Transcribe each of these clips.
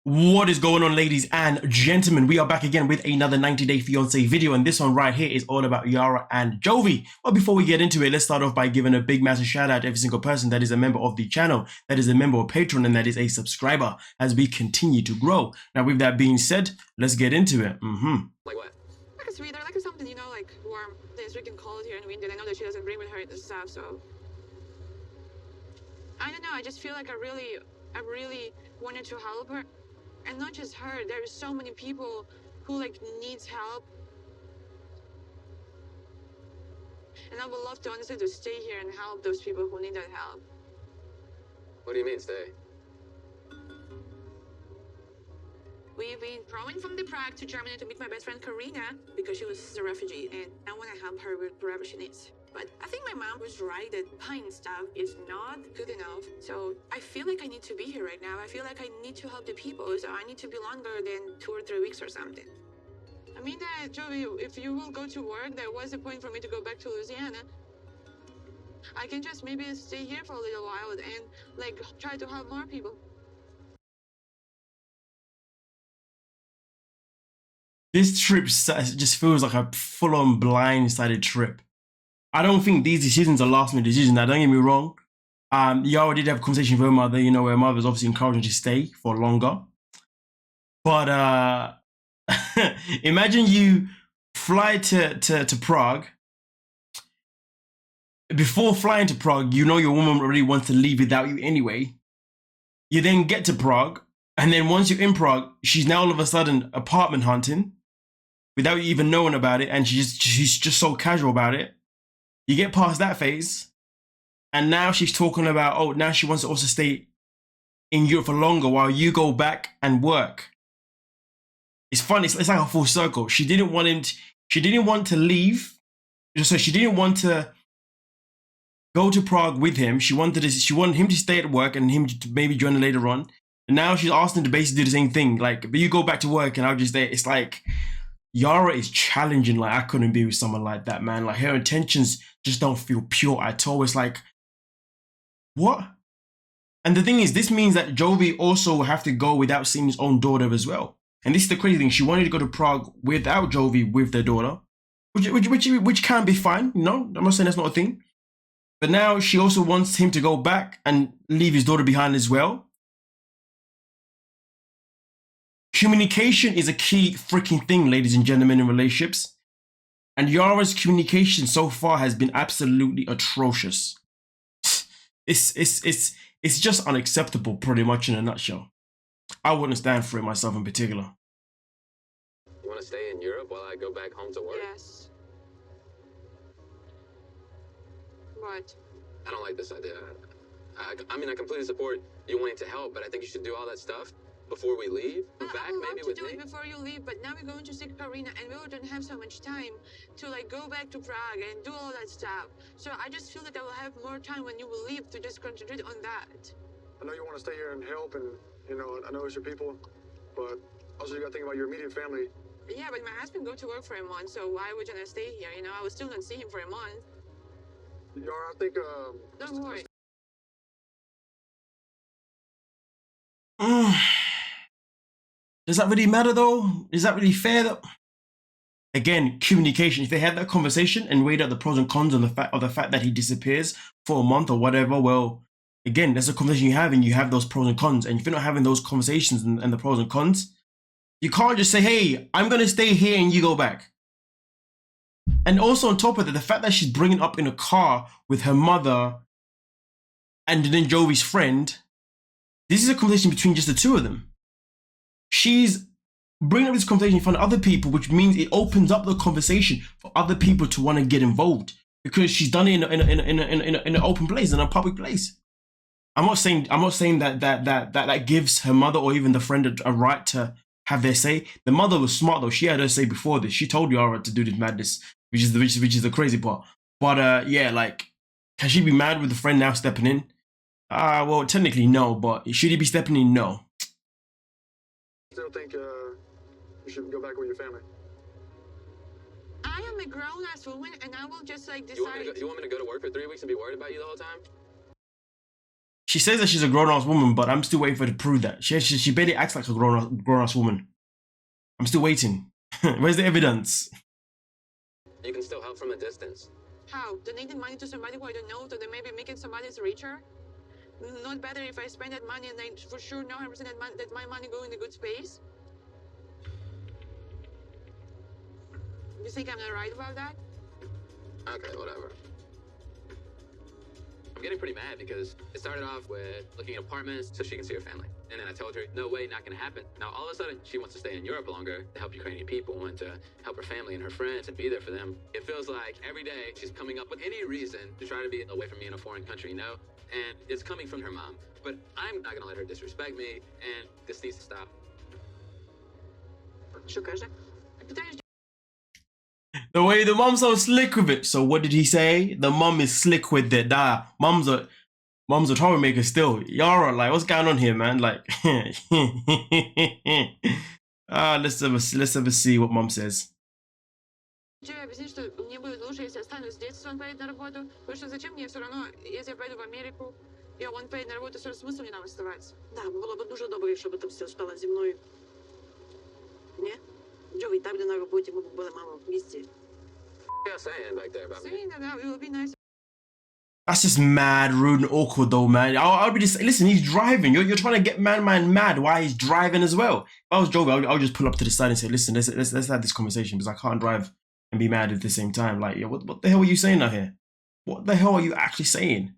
What is going on, ladies and gentlemen? We are back again with another 90-day fiancé video, and this one right here is all about Yara and Jovi. But before we get into it, let's start off by giving a big massive shout out to every single person that is a member of the channel, that is a member of Patreon, and that is a subscriber as we continue to grow. Now, with that being said, let's get into it. Like what? Like a sweeter, like something, you know, like warm. It's freaking cold here in winter. I know that she doesn't bring with her and stuff, so I don't know. I just feel like I really wanted to help her. And not just her, there's so many people who like needs help. And I would love to honestly to stay here and help those people who need that help. What do you mean stay? We've been going from the Prague to Germany to meet my best friend Karina because she was a refugee and I want to help her with whatever she needs. But I think my mom was right that buying stuff is not good enough. So I feel like I need to be here right now. I feel like I need to help the people. So I need to be longer than 2 or 3 weeks or something. I mean that, Jovi, if you will go to work, there was a point for me to go back to Louisiana. I can just maybe stay here for a little while and like try to help more people. This trip just feels like a full-on blindsided trip. I don't think these decisions are last-minute decisions. Now, don't get me wrong. Yara did have a conversation with her mother, you know, where her mother was obviously encouraging her to stay for longer. But imagine you fly to Prague. Before flying to Prague, you know your woman already wants to leave without you anyway. You then get to Prague, and then once you're in Prague, she's now all of a sudden apartment hunting without you even knowing about it, and she's just so casual about it. You get past that phase, and now she's talking about, oh, now she wants to also stay in Europe for longer while you go back and work. It's funny. It's like a full circle. She didn't want him. She didn't want to leave. So she didn't want to go to Prague with him. She wanted him to stay at work and him to maybe join her later on. And now she's asking him to basically do the same thing. Like, but you go back to work and I'll just stay. It's like Yara is challenging. Like, I couldn't be with someone like that, man. Like, her intentions just don't feel pure at all. It's like, what? And the thing is, this means that Jovi also will have to go without seeing his own daughter as well. And this is the crazy thing. She wanted to go to Prague without Jovi with their daughter, which can be fine. You know, I'm not saying that's not a thing. But now she also wants him to go back and leave his daughter behind as well. Communication is a key freaking thing, ladies and gentlemen, in relationships. And Yara's communication so far has been absolutely atrocious. It's just unacceptable, pretty much in a nutshell. I wouldn't stand for it myself in particular. You want to stay in Europe while I go back home to work? Yes. What? I don't like this idea. I mean, I completely support you wanting to help, but I think you should do all that stuff before we leave. I would love to do it before you leave, but now we're going to see Karina and we don't have so much time to like go back to Prague and do all that stuff. So I just feel that I will have more time when you will leave to just concentrate on that. I know you want to stay here and help, and you know, I know it's your people, but also you got to think about your immediate family. Yeah, but my husband go to work for a month, so why would I stay here? You know, I will still not see him for a month. Yara, I think Don't worry. Does that really matter though? Is that really fair though? Again, communication. If they had that conversation and weighed out the pros and cons of the fact that he disappears for a month or whatever, well, again, that's a conversation you have, and you have those pros and cons. And if you're not having those conversations and the pros and cons, you can't just say, hey, I'm going to stay here and you go back. And also on top of that, the fact that she's bringing up in a car with her mother and then Jovi's friend, this is a conversation between just the two of them. She's bringing up this conversation in front of other people, which means it opens up the conversation for other people to want to get involved because she's done it in an open place, in a public place. I'm not saying that gives her mother or even the friend a right to have their say. The mother was smart though. She had her say before this. She told Yara to do this madness, which is the crazy part. But yeah, like, can she be mad with the friend now stepping in? Well, technically no, but should he be stepping in? No. Still think you should go back with your family. I am a grown-ass woman, and I will just like decide. You want me to go to work for 3 weeks and be worried about you the whole time? She says that she's a grown-ass woman, but I'm still waiting for her to prove that. She barely acts like a grown-ass woman. I'm still waiting. Where's the evidence? You can still help from a distance. How? Donating money to somebody who I don't know, so they maybe making somebody richer? Not better if I spend that money and I for sure know 100% that my money go in a good space? You think I'm not right about that? Okay, whatever. I'm getting pretty mad because it started off with looking at apartments so she can see her family. And then I told her, no way, not gonna happen. Now all of a sudden, she wants to stay in Europe longer to help Ukrainian people and to help her family and her friends and be there for them. It feels like every day she's coming up with any reason to try to be away from me in a foreign country, you know? And it's coming from her mom. But I'm not gonna let her disrespect me, and this needs to stop. Що каже? Питаєш, The way the mom's so slick with it. So what did he say? The mom is slick with it. Nah, mom's a troublemaker still. Yara, like, what's going on here, man? Like, let's have a see what mom says. я объяснить, что мне будет лучше, если останусь здесь, если он поедет на работу. Потому что зачем мне все равно, если я пойду в Америку, и он поедет на работу, все равно смысл не нам оставаться. Да, було б дуже добре, якщо б там все стало зі мною. Ні? Джові, там, де на роботі, ми б були, мама, в місті. What are you saying back there about me? Saying that it would be nice. That's just mad, rude, and awkward, though, man. I'll be just listen. He's driving. You're trying to get man mad while he's driving as well. If I was Jovi, I'll just pull up to the side and say, listen, let's have this conversation because I can't drive and be mad at the same time. Like, yo, what the hell are you saying out here? What the hell are you actually saying?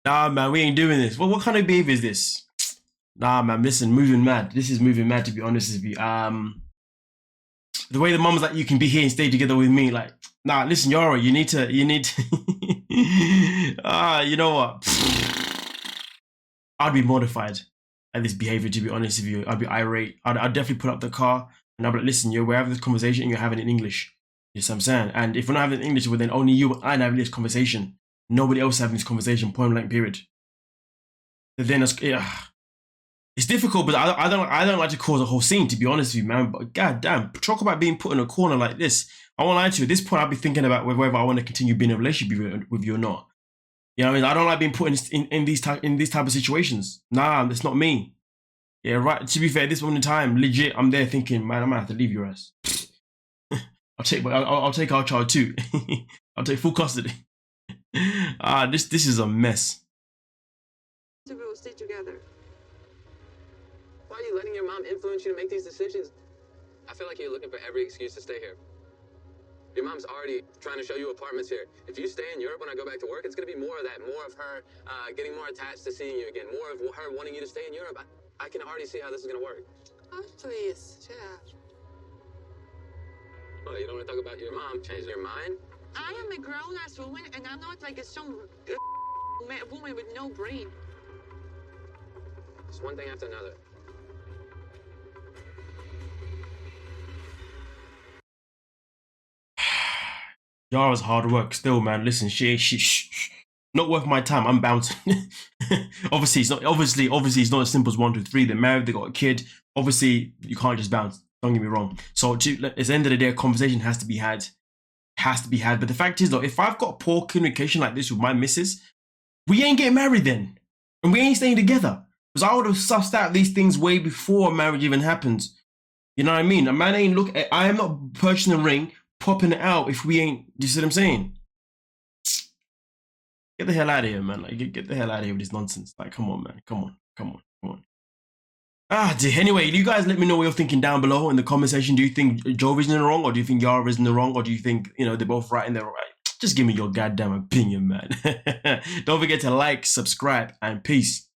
Nah, man, we ain't doing this. What kind of behavior is this? Nah, man, listen, moving mad. This is moving mad, to be honest with you. The way the mom's like, you can be here and stay together with me, like, nah, listen, Yara, you need to, you know what? I'd be mortified at this behavior, to be honest with you. I'd be irate. I'd definitely put up the car and I'd be like, listen, we're having this conversation and you're having it in English. You know what I'm saying? And if we're not having it in English, well, then only you and I are having this conversation. Nobody else is having this conversation, point blank, period. But then it's difficult, but I don't like to cause a whole scene, to be honest with you, man. But goddamn, talk about being put in a corner like this. I won't lie to you. At this point, I'll be thinking about whether I want to continue being in a relationship with you or not. You know what I mean? I don't like being put in these type of situations. Nah, that's not me. Yeah, right. To be fair, this one in time, legit, I'm there thinking, man, I might have to leave your ass. I'll take our child too. I'll take full custody. This is a mess. We will stay together. Why are you letting your mom influence you to make these decisions? I feel like you're looking for every excuse to stay here. Your mom's already trying to show you apartments here. If you stay in Europe when I go back to work, it's going to be more of that, more of her getting more attached to seeing you again, more of her wanting you to stay in Europe. I can already see how this is going to work. Oh, please, yeah. Well, you don't want to talk about your mom changing your mind? I am a grown-ass woman, and I'm not like some woman with no brain. It's one thing after another. Yara's hard work still, man. Listen, she not worth my time. I'm bouncing. Obviously, it's not as simple as 1, 2, 3. They're married, they got a kid. Obviously, you can't just bounce. Don't get me wrong. So at the end of the day, a conversation has to be had. But the fact is, though, if I've got poor communication like this with my missus, we ain't getting married then, and we ain't staying together. Because I would have sussed out these things way before marriage even happens. You know what I mean? A man ain't I am not purchasing a ring, popping it out if we ain't. Do you see what I'm saying? Get the hell out of here, man. Like, get the hell out of here with this nonsense. Like, come on, man. Come on. Dear. Anyway, you guys let me know what you're thinking down below in the comment section. Do you think Jovi's in the wrong, or do you think Yara is in the wrong, or do you think, they're both right and they're right? Just give me your goddamn opinion, man. Don't forget to like, subscribe, and peace.